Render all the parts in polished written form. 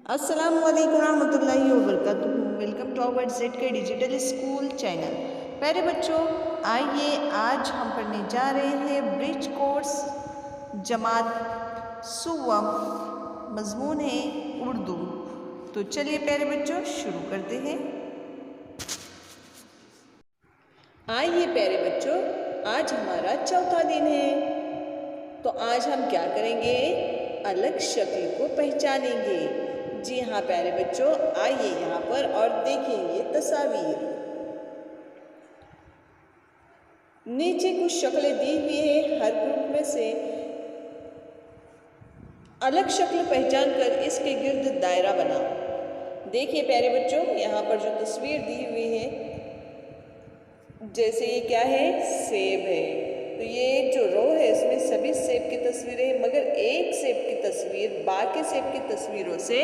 अस्सलाम वालेकुम रहमतुल्लाहि व बरकातुहू। Welcome to our ZK digital school channel. प्यारे बच्चों, आइए आज हम पढ़ने जा रहे हैं ब्रिज कोर्स जमात सुवम, मजमून है उर्दू। तो चलिए प्यारे बच्चों शुरू करते हैं। आइए प्यारे बच्चों, आज हमारा चौथा दिन है। तो आज हम क्या करेंगे? अलग शक्ल को पहचानेंगे। जी हाँ प्यारे बच्चों, आइए यहाँ पर और देखिए ये तस्वीर। नीचे कुछ शक्लें दी हुई है, हर ग्रुप में से अलग शक्ल पहचान कर इसके गिर्द दायरा बना। देखिए प्यारे बच्चों, यहाँ पर जो तस्वीर दी हुई है, जैसे ये क्या है? सेब है। तो ये जो रो है इसमें सभी सेब की तस्वीरें हैं, मगर एक सेब की तस्वीर बाकी सेब की तस्वीरों से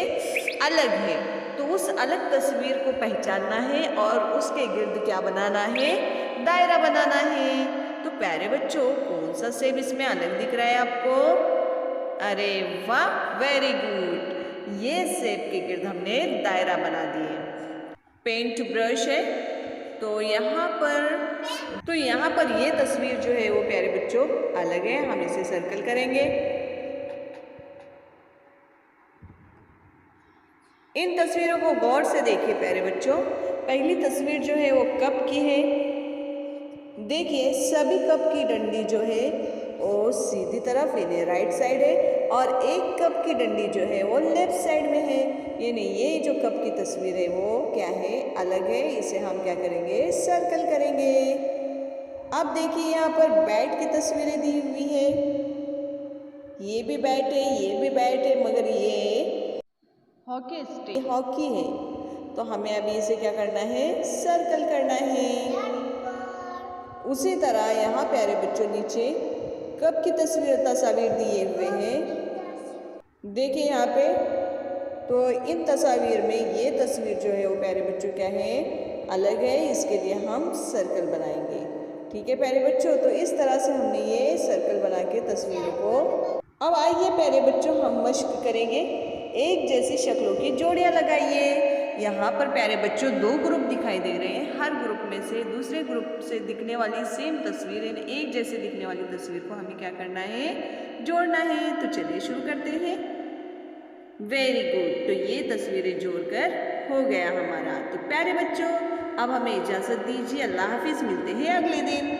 अलग है। तो उस अलग तस्वीर को पहचानना है और उसके गिर्द क्या बनाना है? दायरा बनाना है। तो प्यारे बच्चों, कौन सा सेब इसमें अलग दिख रहा है आपको? अरे वाह, वेरी गुड। ये सेब के गिर्द हमने दायरा बना दिए। पेंट ब्रश है, तो यहाँ पर ये तस्वीर जो है वो प्यारे बच्चों अलग है। हम इसे सर्कल करेंगे। इन तस्वीरों को गौर से देखिए प्यारे बच्चों। पहली तस्वीर जो है वो कप की है। देखिए सभी कप की डंडी जो है वो सीधी तरफ यानी राइट साइड है, और एक कप की डंडी जो है वो लेफ्ट साइड में है। यानी ये जो कप की तस्वीर है वो क्या है? अलग है। इसे हम क्या करेंगे? सर्कल करेंगे। अब देखिए यहाँ पर बैट की तस्वीरें दी हुई है। ये भी बैट है, ये भी बैट है, मगर ये हॉकी स्टिक हॉकी है। तो हमें अभी इसे क्या करना है? सर्कल करना है। उसी तरह यहाँ प्यारे बच्चों नीचे कप की तस्वीर दिए हुए हैं। देखिए यहाँ पे, तो इन तस्वीर में ये तस्वीर जो है वो प्यारे बच्चों क्या है? अलग है। इसके लिए हम सर्कल बनाएंगे। ठीक है प्यारे बच्चों, तो इस तरह से हमने ये सर्कल बना के तस्वीरों को। अब आइए प्यारे बच्चों, हम मश्क करेंगे। एक जैसी शक्लों की जोड़ियां लगाइए। यहाँ पर प्यारे बच्चों दो ग्रुप दिखाई दे रहे हैं। हर ग्रुप में से दूसरे ग्रुप से दिखने वाली सेम तस्वीर, एक जैसे दिखने वाली तस्वीर को हमें क्या करना है? जोड़ना है। तो चलिए शुरू करते हैं। Very good. तो ये तस्वीरें जोड़कर हो गया हमारा। तो प्यारे बच्चों, अब हमें इजाज़त दीजिए। अल्लाह हाफिज़। मिलते हैं अगले दिन।